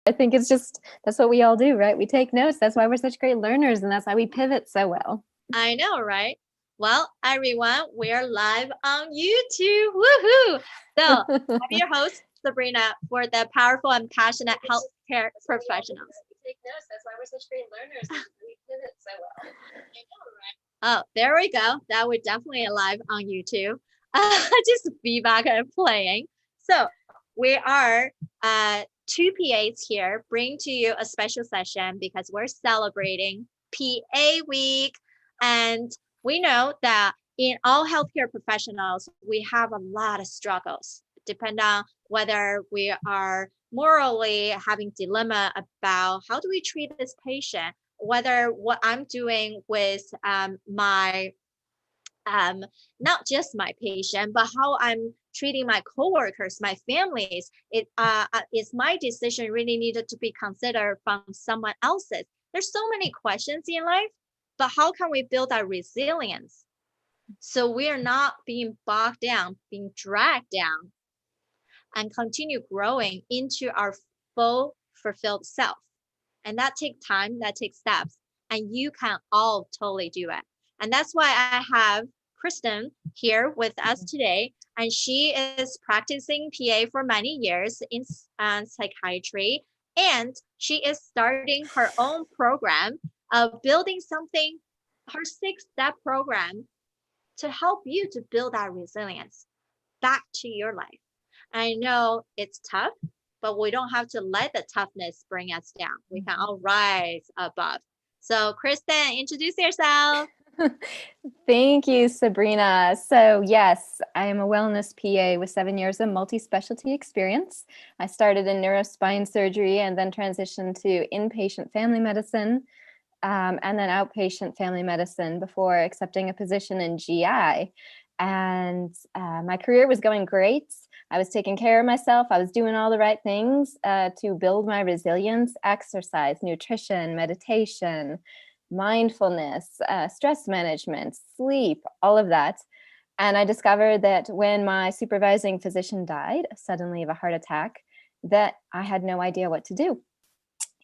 I think it's just, that's what we all do, right? We take notes. That's why we're such great learners. And that's why we pivot so well. I know, right? Well, everyone, we're live on YouTube. Woohoo! So, I'm your host, Sabrina, for the powerful and passionate healthcare professionals. Take notes. That's why we're such great learners. We pivot so well. I know, right? Oh, there we go. That would definitely live on YouTube. Just feedback and playing. So we are two PAs here, bring to you a special session because we're celebrating PA week. And we know that in all healthcare professionals, we have a lot of struggles, depending on whether we are morally having dilemma about how do we treat this patient, whether what I'm doing with my not just my patient, but how I'm treating my coworkers, my families. Is my decision really needed to be considered from someone else's? There's so many questions in life, but how can we build our resilience so we are not being bogged down, being dragged down, and continue growing into our full fulfilled self? And that takes time, that takes steps, and you can all totally do it. And that's why I have Kristen here with us today. And she is practicing PA for many years in psychiatry. And she is starting her own program of building something, her 6-step program to help you to build that resilience back to your life. I know it's tough, but we don't have to let the toughness bring us down. We can all rise above. So, Kristen, introduce yourself. Thank you, Sabrina. So, yes, I am a wellness PA with 7 years of multi-specialty experience. I started in neurospine surgery and then transitioned to inpatient family medicine and then outpatient family medicine before accepting a position in GI. And my career was going great. I was taking care of myself. I was doing all the right things to build my resilience: exercise, nutrition, meditation, mindfulness, stress management, sleep, all of that. And I discovered that when my supervising physician died suddenly of a heart attack, that I had no idea what to do.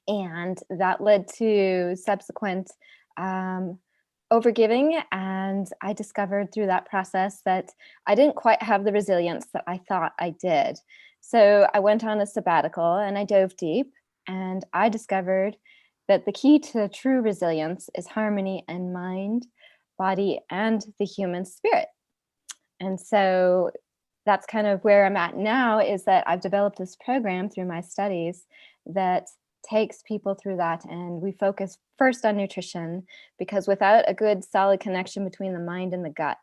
And that led to subsequent overgiving. And I discovered through that process that I didn't quite have the resilience that I thought I did. So I went on a sabbatical and I dove deep, and I discovered that the key to true resilience is harmony in mind, body, and the human spirit. And so that's kind of where I'm at now, is that I've developed this program through my studies that takes people through that. And we focus first on nutrition, because without a good solid connection between the mind and the gut,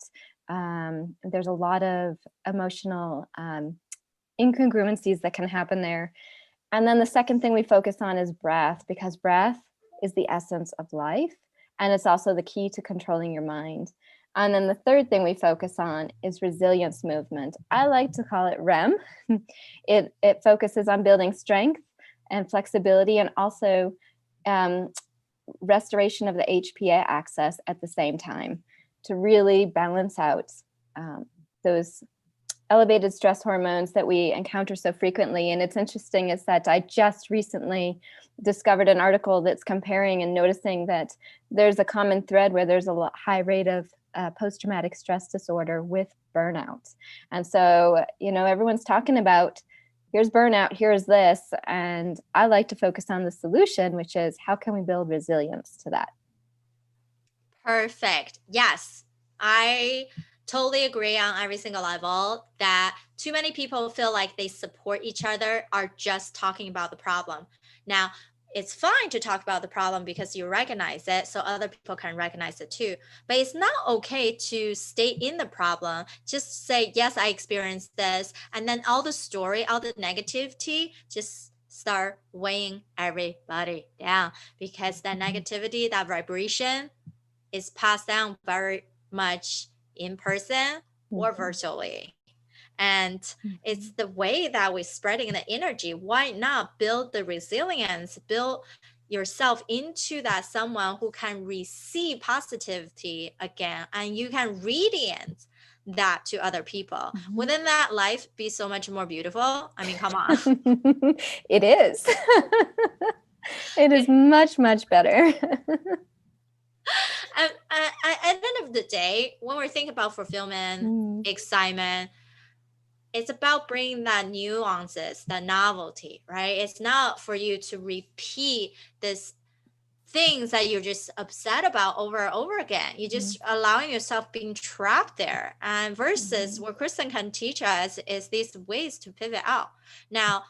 there's a lot of emotional incongruencies that can happen there. And then the second thing we focus on is breath, because breath is the essence of life. And it's also the key to controlling your mind. And then the third thing we focus on is resilience movement. I like to call it REM. It focuses on building strength and flexibility, and also restoration of the HPA axis at the same time, to really balance out those elevated stress hormones that we encounter so frequently. And it's interesting is that I just recently discovered an article that's comparing and noticing that there's a common thread where there's a high rate of post-traumatic stress disorder with burnout. And so, everyone's talking about, here's burnout, here's this. And I like to focus on the solution, which is how can we build resilience to that? Perfect. Yes, I totally agree on every single level that too many people feel like they support each other, are just talking about the problem. Now, it's fine to talk about the problem because you recognize it, so other people can recognize it too. But it's not okay to stay in the problem. Just say, yes, I experienced this. And then all the story, all the negativity, just start weighing everybody down, because that negativity, that vibration is passed down very much in person or virtually. And it's the way that we're spreading the energy. Why not build the resilience, build yourself into that someone who can receive positivity again, and you can radiate that to other people, Mhm. wouldn't that life be so much more beautiful? I mean, come on. It is. It is much, much better. And at the end of the day, when we're thinking about fulfillment, Mm, excitement, it's about bringing that nuances, that novelty, right? It's not for you to repeat this things that you're just upset about over and over again. You're mhm, just allowing yourself being trapped there. And versus mhm, what Kristen can teach us is these ways to pivot out. Now,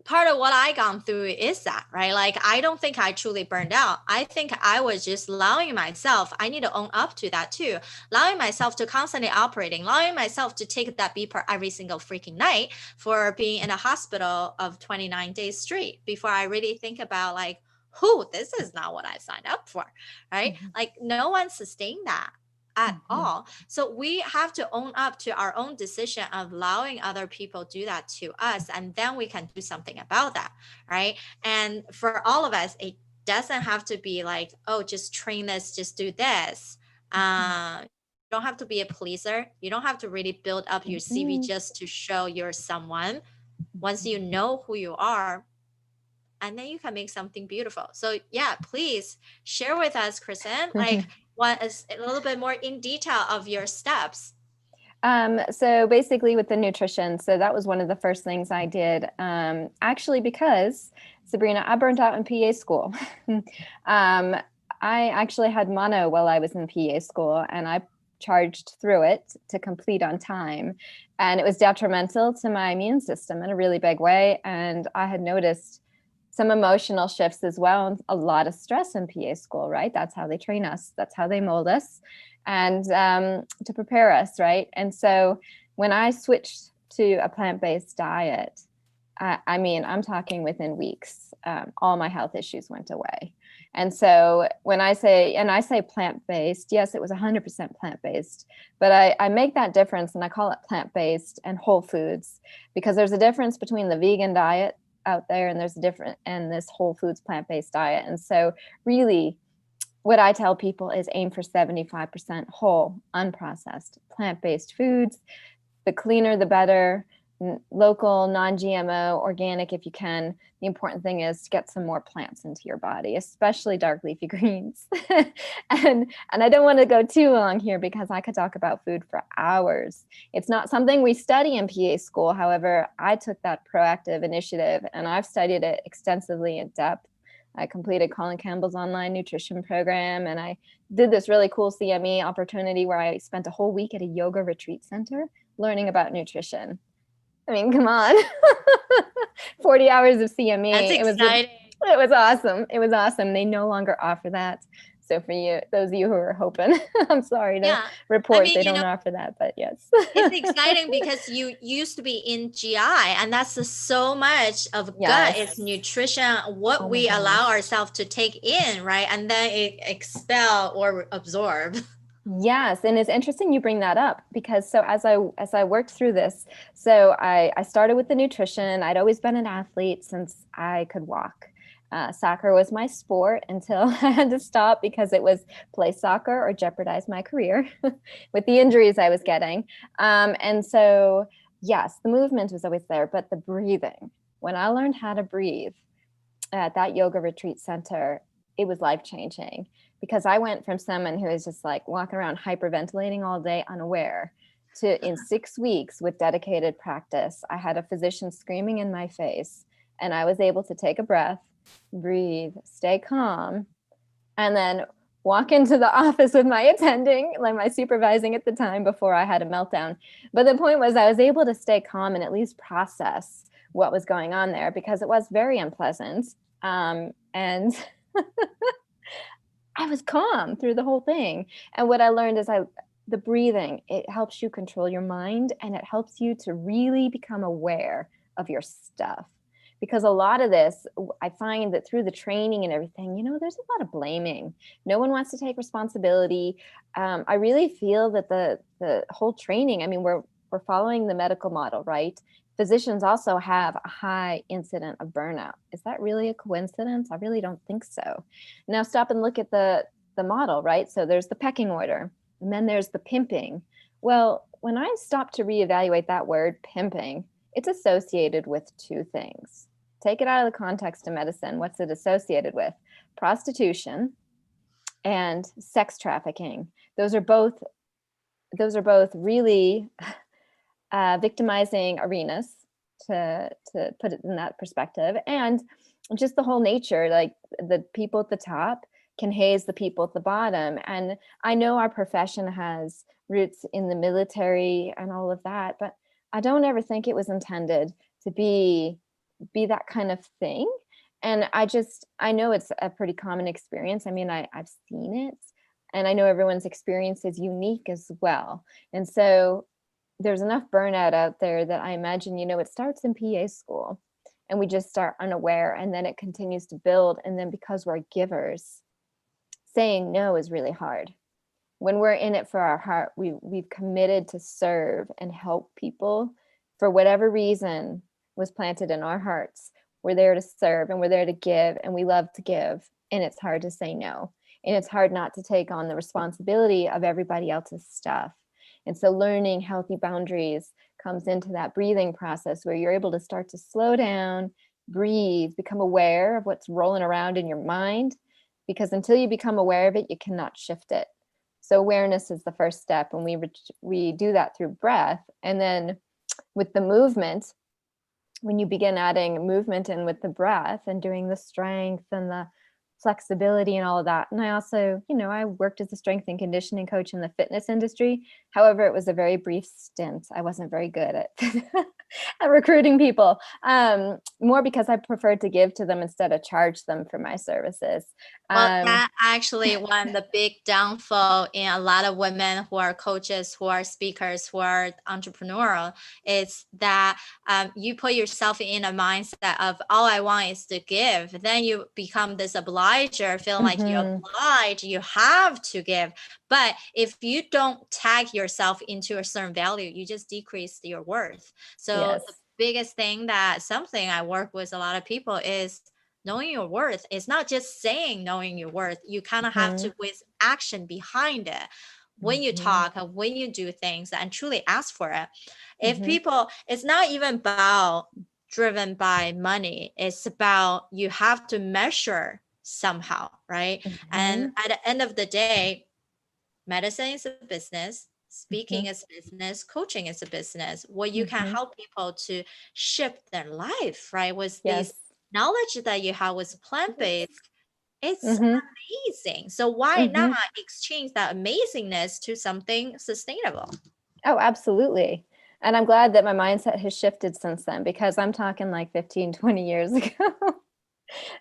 part of what I gone through is that, right? Like, I don't think I truly burned out. I think I was just allowing myself, I need to own up to that too, allowing myself to constantly operating, allowing myself to take that beeper every single freaking night for being in a hospital of 29 days straight before I really think about like, who, this is not what I signed up for, right? mhm, Like, no one sustained that at mhm, all. So we have to own up to our own decision of allowing other people do that to us, and then we can do something about that, right? And for all of us, it doesn't have to be like, oh, just train this, just do this. mhm, You don't have to be a pleaser. You don't have to really build up your CV mhm, just to show you're someone. Once you mhm. know who you are, and then you can make something beautiful. So yeah, please share with us, Kristen, like what is a little bit more in detail of your steps. So basically with the nutrition, so that was one of the first things I did. Actually, because Sabrina, I burned out in PA school. um, I actually had mono while I was in PA school, and I charged through it to complete on time. And it was detrimental to my immune system in a really big way. And I had noticed some emotional shifts as well, and a lot of stress in PA school, right? That's how they train us, that's how they mold us and to prepare us, right? And so when I switched to a plant-based diet, I mean, I'm talking within weeks, all my health issues went away. And so when I say plant-based, yes, it was 100% plant-based, but I make that difference and I call it plant-based and whole foods because there's a difference between the vegan diet out there and there's a different and this whole foods plant-based diet. And so really what I tell people is aim for 75% whole, unprocessed, plant-based foods. The cleaner, the better. Local, non-GMO, organic if you can. The important thing is to get some more plants into your body, especially dark leafy greens. And I don't want to go too long here because I could talk about food for hours. It's not something we study in PA school. However, I took that proactive initiative and I've studied it extensively in depth. I completed Colin Campbell's online nutrition program and I did this really cool CME opportunity where I spent a whole week at a yoga retreat center learning about nutrition. I mean, come on. 40 hours of That's CME. exciting. It was awesome. It was awesome. They no longer offer that. So for you, those of you who are hoping, I'm sorry to Yeah. I report mean, they don't offer that, but yes. it's exciting because you used to be in GI, and that's so much of gut. It's Yes. nutrition, what Oh my we allow gosh. ourselves to take in, right? And then it expel or absorb. Yes, and it's interesting you bring that up because so as I worked through this, so I started with the nutrition. I'd always been an athlete since I could walk. Soccer was my sport until I had to stop because it was play soccer or jeopardize my career with the injuries I was getting. And so, yes, the movement was always there, but the breathing. When I learned how to breathe, at that yoga retreat center, it was life changing because I went from someone who was just like walking around hyperventilating all day, unaware, to in 6 weeks with dedicated practice, I had a physician screaming in my face, and I was able to take a breath, breathe, stay calm, and then walk into the office with my attending, like my supervising at the time before I had a meltdown. But the point was, I was able to stay calm and at least process what was going on there because it was very unpleasant. And I was calm through the whole thing. And what I learned is the breathing, it helps you control your mind and it helps you to really become aware of your stuff. Because a lot of this, I find that through the training and everything, there's a lot of blaming. No one wants to take responsibility. I really feel that the whole training, I mean, we're following the medical model, right? Physicians also have a high incident of burnout. Is that really a coincidence? I really don't think so. Now stop and look at the model, right? So there's the pecking order, and then there's the pimping. Well, when I stopped to reevaluate that word, pimping, it's associated with two things. Take it out of the context of medicine. What's it associated with? Prostitution and sex trafficking. Those are both really victimizing arenas, to put it in that perspective, and just the whole nature, like the people at the top can haze the people at the bottom. And I know our profession has roots in the military and all of that, but I don't ever think it was intended to be that kind of thing. And I know it's a pretty common experience. I mean, I've seen it, and I know everyone's experience is unique as well. And so there's enough burnout out there that I imagine, it starts in PA school and we just start unaware, and then it continues to build. And then because we're givers, saying no is really hard. When we're in it for our heart, we've committed to serve and help people for whatever reason was planted in our hearts. We're there to serve and we're there to give, and we love to give. And it's hard to say no. And it's hard not to take on the responsibility of everybody else's stuff. And so learning healthy boundaries comes into that breathing process where you're able to start to slow down, breathe, become aware of what's rolling around in your mind. Because until you become aware of it, you cannot shift it. So awareness is the first step, and we do that through breath. And then with the movement, when you begin adding movement in with the breath and doing the strength and the flexibility and all of that. And I also, I worked as a strength and conditioning coach in the fitness industry. However, it was a very brief stint. I wasn't very good at at recruiting people, more because I preferred to give to them instead of charge them for my services. Well, that actually one of the big downfall in a lot of women who are coaches, who are speakers, who are entrepreneurial, is that you put yourself in a mindset of all I want is to give. Then you become this obliger, feeling like you're obliged, you have to give. But if you don't tag yourself into a certain value, you just decrease your worth. So Yes. the biggest thing that something I work with a lot of people is knowing your worth. It's not just saying knowing your worth. You kind of have to with action behind it. When you talk, when you do things and truly ask for it. If people, it's not even about driven by money. It's about you have to measure somehow, right? And at the end of the day, medicine is a business, speaking is business, coaching is a business. What you can help people to shift their life, right? With these knowledge that you have with plant-based, it's amazing. So why not exchange that amazingness to something sustainable? Oh, absolutely. And I'm glad that my mindset has shifted since then, because I'm talking like 15, 20 years ago.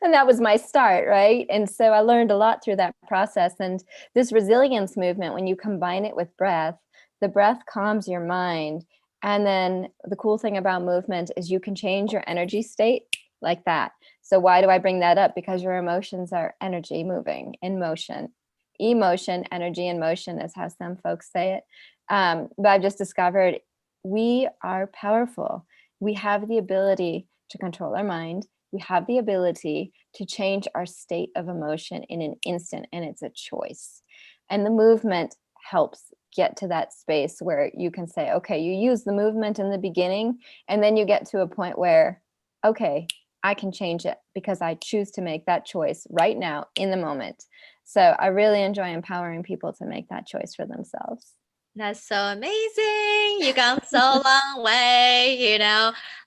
And that was my start, right? And so I learned a lot through that process. And this resilience movement, when you combine it with breath, the breath calms your mind. And then the cool thing about movement is you can change your energy state like that. So why do I bring that up? Because your emotions are energy moving in motion. Emotion, energy, and motion is how some folks say it. But I've just discovered we are powerful. We have the ability to control our mind. We have the ability to change our state of emotion in an instant, and it's a choice. And the movement helps get to that space where you can say, okay, you use the movement in the beginning, and then you get to a point where, okay, I can change it because I choose to make that choice right now in the moment. So I really enjoy empowering people to make that choice for themselves. That's so amazing. You gone so long way,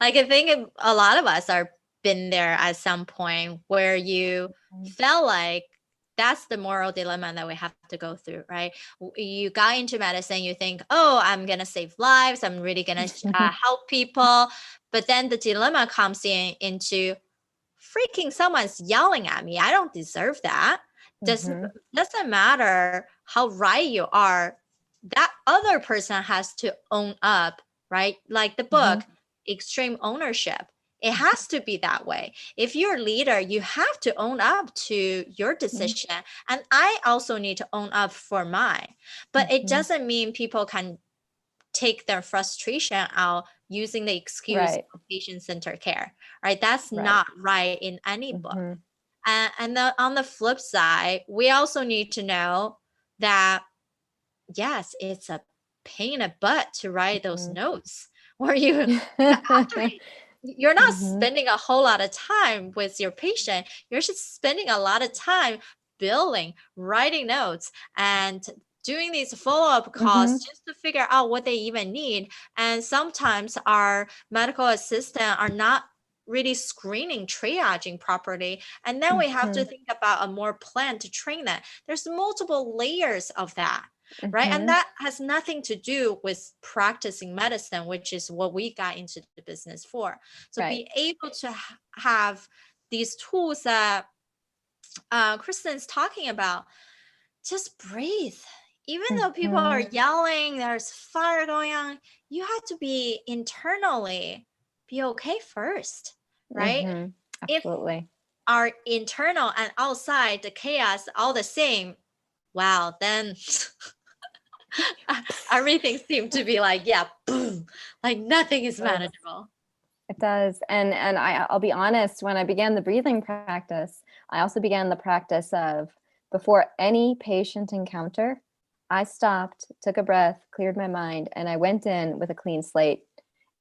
Like I think a lot of us are been there at some point where you felt like that's the moral dilemma that we have to go through, right? You got into medicine, you think, oh, I'm going to save lives. I'm really going to help people. But then the dilemma comes into freaking someone's yelling at me. I don't deserve that. Doesn't matter how right you are. That other person has to own up, right? Like the book, Extreme Ownership. It has to be that way. If you're a leader, you have to own up to your decision. And I also need to own up for mine. But it doesn't mean people can take their frustration out using the excuse of patient-centered care, right? That's not right in any book. And on the flip side, we also need to know that, yes, it's a pain in the butt to write those Mhm. notes, or after you're not Mhm. spending a whole lot of time with your patient. You're just spending a lot of time billing, writing notes, and doing these follow-up calls Mhm. just to figure out what they even need. And sometimes our medical assistant are not really screening, triaging properly. And then we have to Mhm. think about a more plan to train that. There's multiple layers of that, right? And Mhm. that has nothing to do with practicing medicine, which is what we got into the business for. So Right. be able to have these tools that Kristen's talking about, just breathe. Even though people are Mhm. yelling, there's fire going on, you have to be internally be okay first, right? Mhm. If Absolutely. our internal and outside the chaos all the same, wow, then everything seemed to be like, yeah, boom, like nothing is manageable. It does. And I'll be honest, when I began the breathing practice, I also began the practice of before any patient encounter, I stopped, took a breath, cleared my mind, and I went in with a clean slate.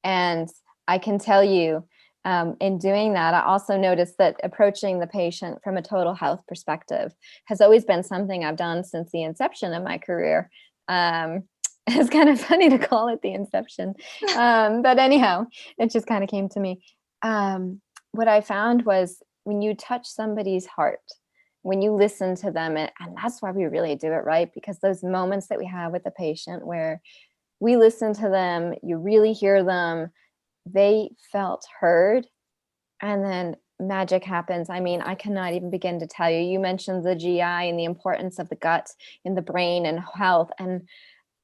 And I can tell you, in doing that, I also noticed that approaching the patient from a total health perspective has always been something I've done since the inception of my career. Um, it's kind of funny to call it the inception. But anyhow, it just kind of came to me. What I found was when you touch somebody's heart, when you listen to them, and that's why we really do it right, because those moments that we have with the patient where we listen to them, you really hear them, they felt heard, and then magic happens. I mean, I cannot even begin to tell you. You mentioned the GI and the importance of the gut in the brain and health. And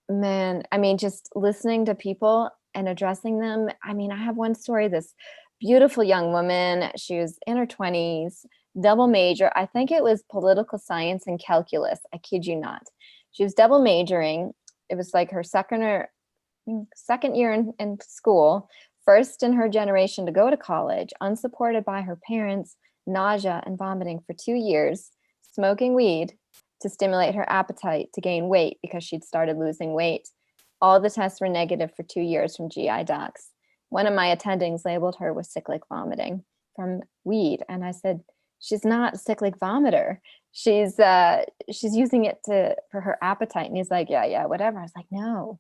man, I mean, just listening to people and addressing them. I mean, I have one story, this beautiful young woman, she was in her 20s, double major. I think it was political science and calculus. I kid you not. She was double majoring. It was like her second year in school, first in her generation to go to college, unsupported by her parents, nausea and vomiting for 2 years, smoking weed to stimulate her appetite to gain weight because she'd started losing weight. All the tests were negative for 2 years from GI docs. One of my attendings labeled her with cyclic vomiting from weed. And I said, she's not a cyclic vomiter. She's using it for her appetite. And he's like, yeah, whatever. I was like, no,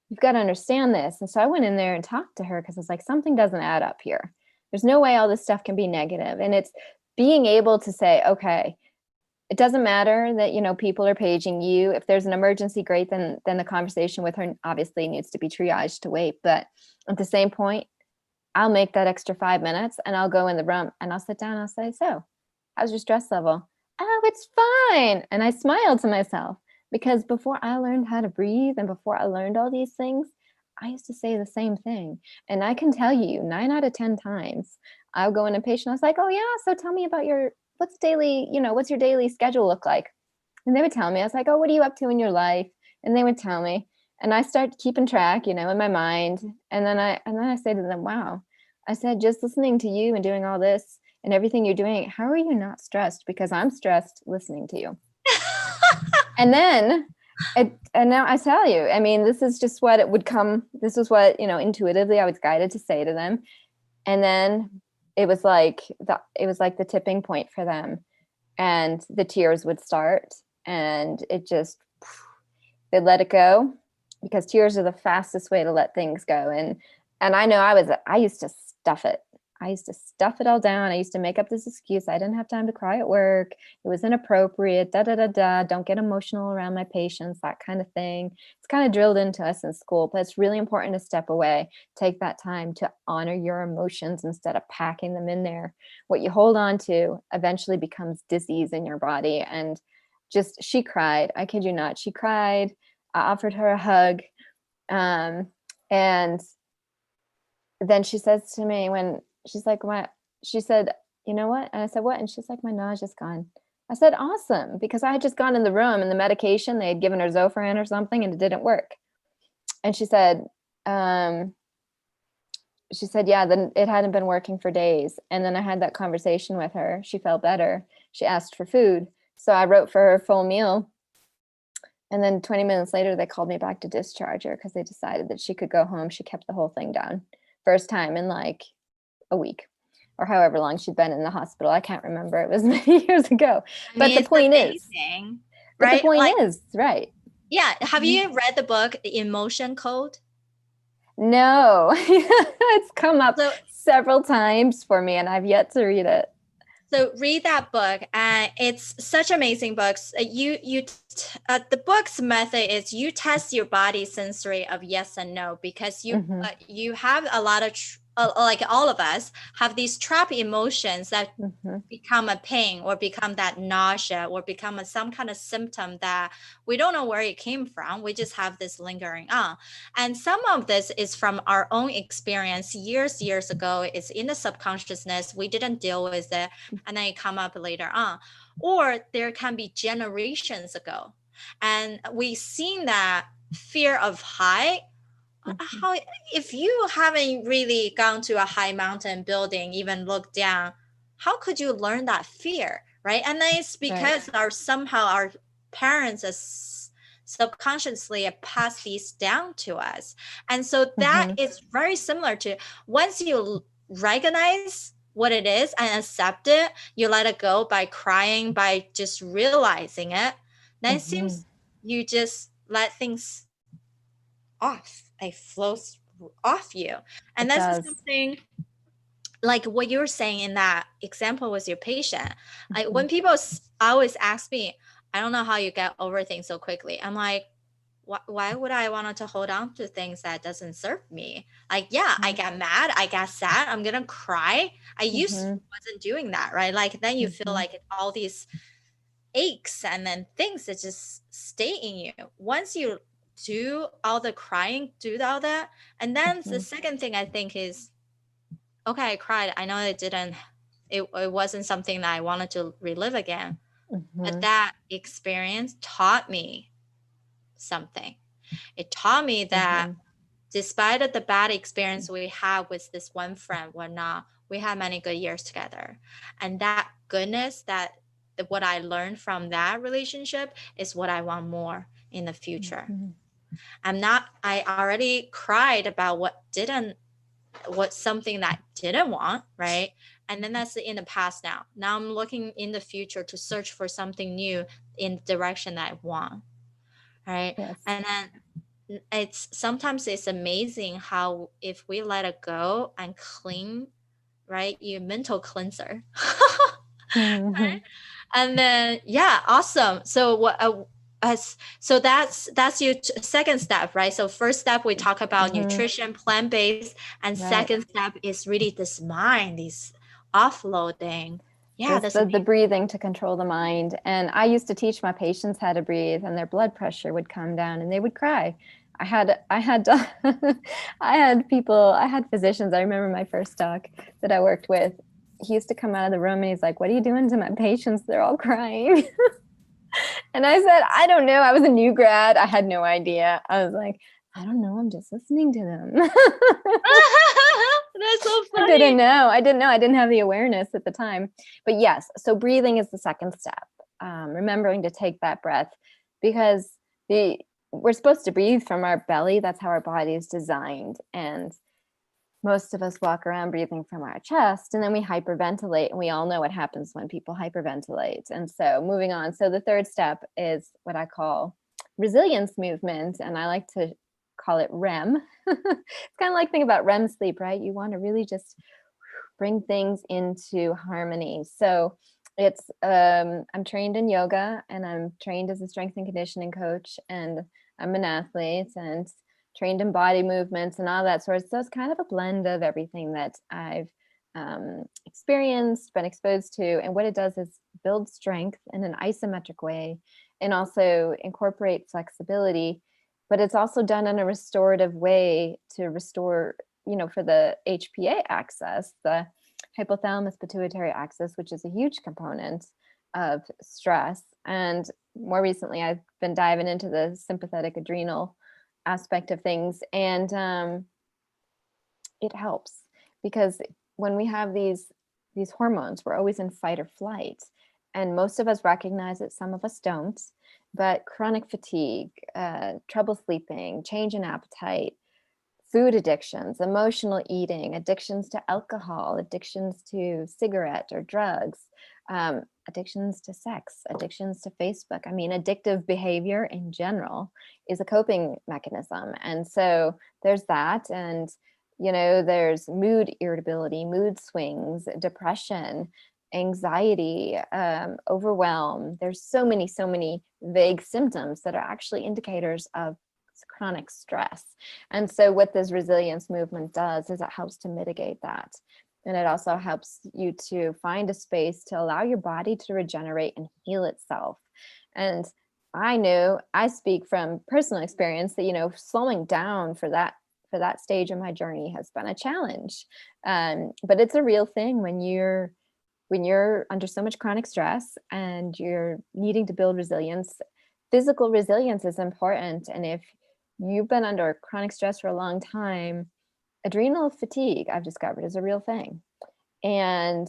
you've got to understand this. And so I went in there and talked to her because it's like something doesn't add up here. There's no way all this stuff can be negative. And it's being able to say, okay, it doesn't matter that people are paging you. If there's an emergency, great, then the conversation with her obviously needs to be triaged to wait. But at the same point, I'll make that extra 5 minutes and I'll go in the room and I'll sit down and I'll say, so how's your stress level? Oh, it's fine. And I smiled to myself because before I learned how to breathe and before I learned all these things, I used to say the same thing. And I can tell you 9 out of 10 times I'll go in a patient. I was like, oh yeah, so tell me about what's your daily schedule look like? And they would tell me. I was like, oh, what are you up to in your life? And they would tell me. And I start keeping track, in my mind. And then I say to them, wow, I said, just listening to you and doing all this and everything you're doing, how are you not stressed? Because I'm stressed listening to you. And then and now I tell you, I mean, this is just what it would come. This was what, intuitively I was guided to say to them. And then it was like the tipping point for them. And the tears would start and they'd let it go because tears are the fastest way to let things go. And I know I used to stuff it. I used to stuff it all down. I used to make up this excuse. I didn't have time to cry at work. It was inappropriate. Da da da da. Don't get emotional around my patients. That kind of thing. It's kind of drilled into us in school, but it's really important to step away. Take that time to honor your emotions instead of packing them in there. What you hold on to eventually becomes disease in your body. And she cried. I kid you not. She cried. I offered her a hug. And then she says to me when she's like, what? She said, you know what? And I said, what? And she's like, my nausea's gone. I said, awesome. Because I had just gone in the room and the medication, they had given her Zofran or something and it didn't work. And um, she said, yeah, then it hadn't been working for days. And then I had that conversation with her. She felt better. She asked for food. So I wrote for her full meal And then 20 minutes later, they called me back to discharge her because they decided that she could go home. She kept the whole thing down. First time in like a week or however long she'd been in the hospital. I can't remember. It was many years ago. I But mean, the it's point is, amazing, but the right? point Like, is, right. yeah. Have Mhm. you read the book Emotion Code? No, it's come up So several times for me and I've yet to read it. So read that book, and it's such amazing books. The book's method is you test your body sensory of yes and no, because Mhm, you have a lot of like all of us have these trap emotions that mhm, become a pain or become that nausea or become some kind of symptom that we don't know where it came from. We just have this lingering on. And some of this is from our own experience years ago. It's in the subconsciousness. We didn't deal with it, and then it come up later on. Or there can be generations ago. And we've seen that fear of height. mhm. How, if you haven't really gone to a high mountain building, even looked down, how could you learn that fear, right? And then it's Right. because somehow our parents subconsciously pass these down to us. And so that Mhm, is very similar to, once you recognize what it is and accept it, you let it go by crying, by just realizing it, then it mhm. seems you just let things off, like flows off you. And It that's does. something like what you were saying in that example with your patient. Like Mhm, when people always ask me, I don't know how you get over things so quickly. I'm like, why would I want to hold on to things that doesn't serve me? Like, yeah, I right. get mad, I get sad, I'm gonna cry. I used Mhm, wasn't doing that, right? Like then you feel mhm, like all these aches and then things that just stay in you. Once you do all the crying, do all that, and then the mhm, second thing I think is, okay, I cried. I know it wasn't something that I wanted to relive again, but mhm, that experience taught me something. It taught me that mhm. despite of the bad experience we had with this one friend, we had many good years together. And that goodness, that what I learned from that relationship is what I want more in the future. Mhm. I already cried about what something that I didn't want, right? And then that's in the past now. Now I'm looking in the future to search for something new in the direction that I want, right? Yes. And then it's amazing how if we let it go and clean, right, you mental cleanser. Mhm. And then yeah, awesome. So so that's your second step, right? So first step we talk about Mhm. nutrition, plant-based, and Right. second step is really this mind, this offloading. Yeah, It's that's the amazing. breathing to control the mind. And I used to teach my patients how to breathe, and their blood pressure would come down, and they would cry. I had I had physicians. I remember my first doc that I worked with. He used to come out of the room and he's like, "What are you doing to my patients? They're all crying." And I said, "I don't know. I was a new grad. I had no idea." I was like, "I don't know. I'm just listening to them." That's so I didn't funny. know. I didn't know. I didn't have the awareness at the time. But yes, so breathing is the second step. Remembering to take that breath, because we're supposed to breathe from our belly. That's how our body is designed. And most of us walk around breathing from our chest, and then we hyperventilate. And we all know what happens when people hyperventilate. And so moving on. So the third step is what I call resilience movement. And I like to call it REM. It's kind of like think about REM sleep, right? You want to really just bring things into harmony. So it's I'm trained in yoga, and I'm trained as a strength and conditioning coach, and I'm an athlete and trained in body movements and all that sort. So it's kind of a blend of everything that I've experienced, been exposed to. And what it does is build strength in an isometric way and also incorporate flexibility. But it's also done in a restorative way to restore, for the HPA axis, the hypothalamus pituitary axis, which is a huge component of stress. And more recently, I've been diving into the sympathetic adrenal aspect of things. And it helps because when we have these hormones, we're always in fight or flight. And most of us recognize it, some of us don't. but chronic fatigue, trouble sleeping, change in appetite, food addictions, emotional eating, addictions to alcohol, addictions to cigarette or drugs, addictions to sex, addictions to Facebook. I mean, addictive behavior in general is a coping mechanism. And so there's that. And, there's mood irritability, mood swings, depression, anxiety, overwhelm. There's so many vague symptoms that are actually indicators of chronic stress. And so what this resilience movement does is it helps to mitigate that. And it also helps you to find a space to allow your body to regenerate and heal itself. And I speak from personal experience that, slowing down for that stage of my journey has been a challenge. But it's a real thing when you're under so much chronic stress and you're needing to build resilience. Physical resilience is important. And if you've been under chronic stress for a long time, adrenal fatigue, I've discovered, is a real thing. And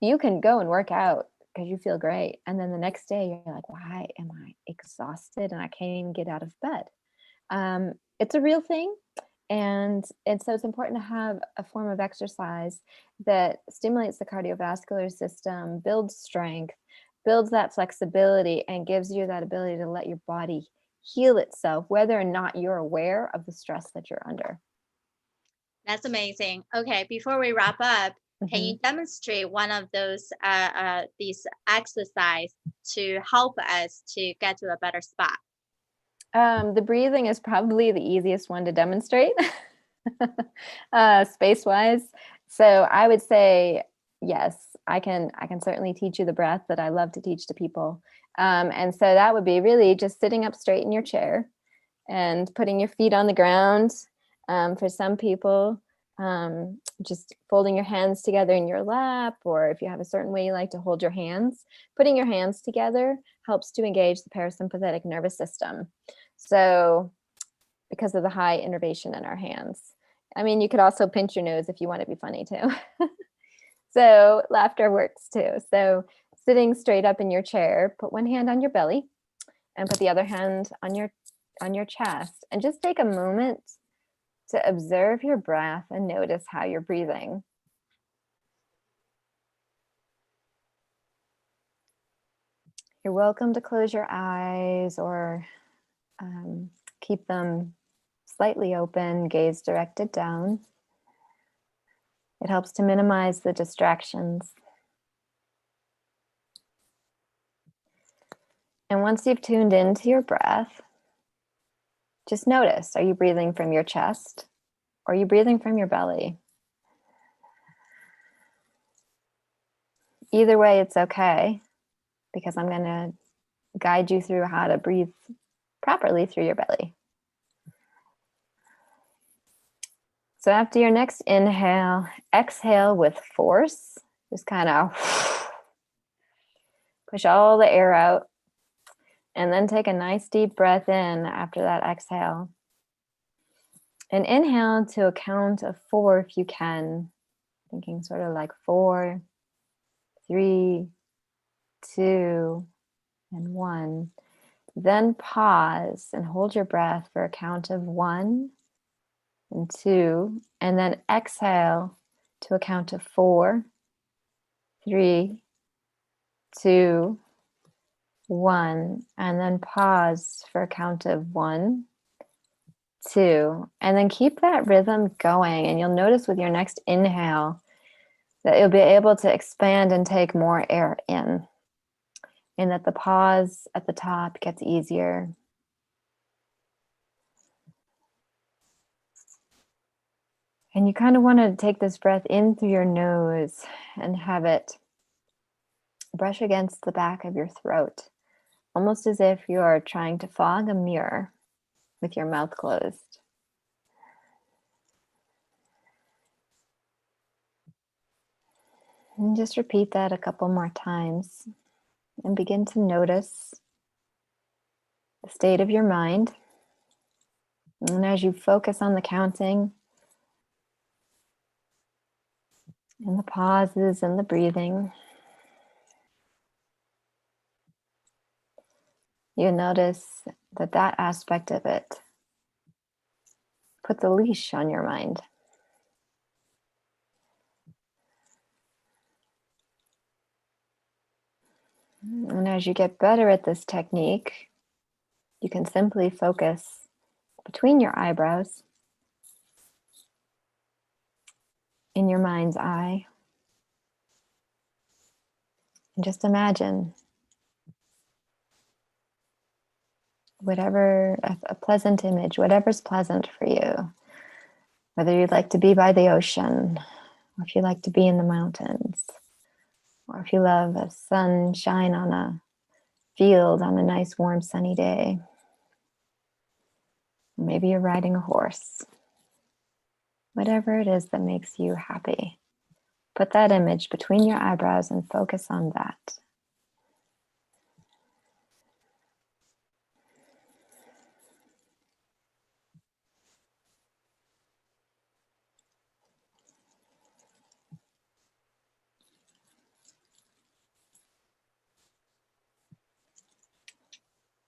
you can go and work out because you feel great. And then the next day you're like, why am I exhausted and I can't even get out of bed? It's a real thing. And so it's important to have a form of exercise that stimulates the cardiovascular system, builds strength, builds that flexibility, and gives you that ability to let your body heal itself, whether or not you're aware of the stress that you're under. That's amazing. Okay, before we wrap up, can you demonstrate one of those these exercise to help us to get to a better spot? The breathing is probably the easiest one to demonstrate, space-wise. So I would say, yes, I can certainly teach you the breath that I love to teach to people. And so that would be really just sitting up straight in your chair and putting your feet on the ground. For some people, just folding your hands together in your lap, or if you have a certain way you like to hold your hands, putting your hands together helps to engage the parasympathetic nervous system. So because of the high innervation in our hands. I mean, you could also pinch your nose if you want to be funny too. So laughter works too. So sitting straight up in your chair, put one hand on your belly and put the other hand on your chest, and just take a moment to observe your breath and notice how you're breathing. You're welcome to close your eyes or keep them slightly open, gaze directed down. It helps to minimize the distractions. And once you've tuned into your breath, just notice, are you breathing from your chest or are you breathing from your belly? Either way, it's okay, because I'm going to guide you through how to breathe properly through your belly. So after your next inhale, exhale with force. Just kind of push all the air out. And then take a nice deep breath in after that exhale. And inhale to a count of 4 if you can. Thinking sort of like 4, 3, 2, and 1. Then pause and hold your breath for a count of 1 and 2. And then exhale to a count of 4, 3, 2, 1, and then pause for a count of 1, 2, and then keep that rhythm going. And you'll notice with your next inhale that you'll be able to expand and take more air in, and that the pause at the top gets easier. And you kind of want to take this breath in through your nose and have it brush against the back of your throat, almost as if you're trying to fog a mirror with your mouth closed. And just repeat that a couple more times and begin to notice the state of your mind. And as you focus on the counting and the pauses and the breathing, you notice that that aspect of it puts a leash on your mind. And as you get better at this technique, you can simply focus between your eyebrows in your mind's eye. And just imagine whatever, a pleasant image, whatever's pleasant for you. Whether you'd like to be by the ocean, or if you like to be in the mountains, or if you love a sunshine on a field on a nice warm sunny day. Maybe you're riding a horse. Whatever it is that makes you happy, put that image between your eyebrows and focus on that.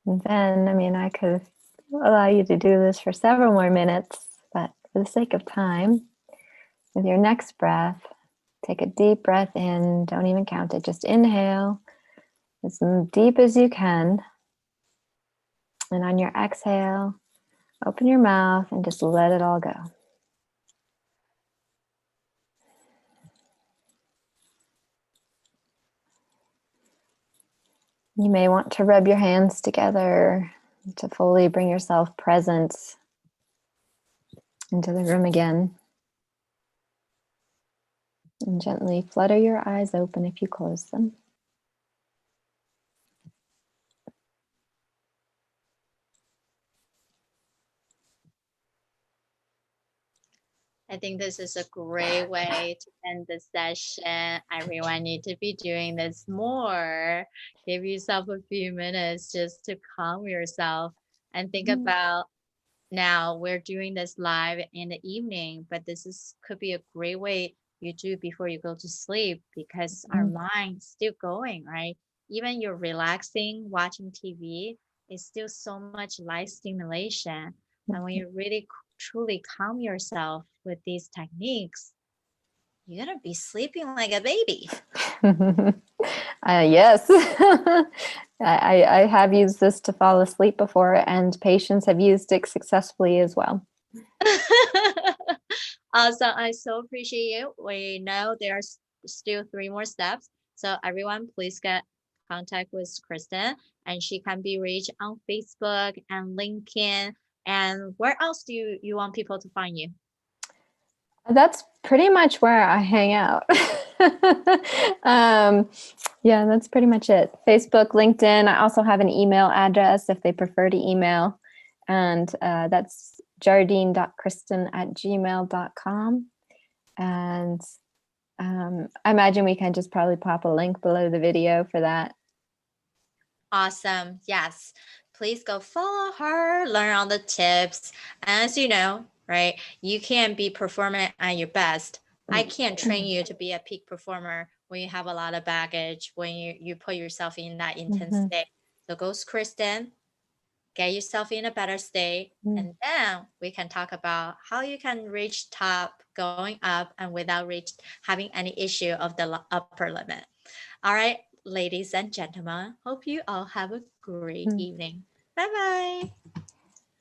And then, I could allow you to do this for several more minutes, but for the sake of time, with your next breath, take a deep breath in. Don't even count it. Just inhale as deep as you can. And on your exhale, open your mouth and just let it all go. You may want to rub your hands together to fully bring yourself present into the room again. And gently flutter your eyes open if you close them. I think this is a great way to end the session. Everyone need to be doing this more. Give yourself a few minutes just to calm yourself and think about, now we're doing this live in the evening, but could be a great way you do before you go to sleep, because our mind's still going, right? Even you're relaxing, watching TV, it's still so much light stimulation. And when you really truly calm yourself with these techniques, you're gonna be sleeping like a baby. Yes, I have used this to fall asleep before, and patients have used it successfully as well. Awesome. I so appreciate you. We know there's still 3 more steps. So everyone, please get contact with Kristen, and she can be reached on Facebook and LinkedIn. And where else do you want people to find you? That's pretty much where I hang out. Yeah, that's pretty much it. Facebook, LinkedIn. I also have an email address if they prefer to email. And that's jardine.kristen@gmail.com. And I imagine we can just probably pop a link below the video for that. Awesome. Yes. Please go follow her, learn all the tips. As you know, right, you can't be performing at your best. I can't train you to be a peak performer when you have a lot of baggage, when you put yourself in that intense state. So go, Kristen, get yourself in a better state, and then we can talk about how you can reach top going up and without having any issue of the upper limit. All right, ladies and gentlemen, hope you all have a great evening. Bye-bye.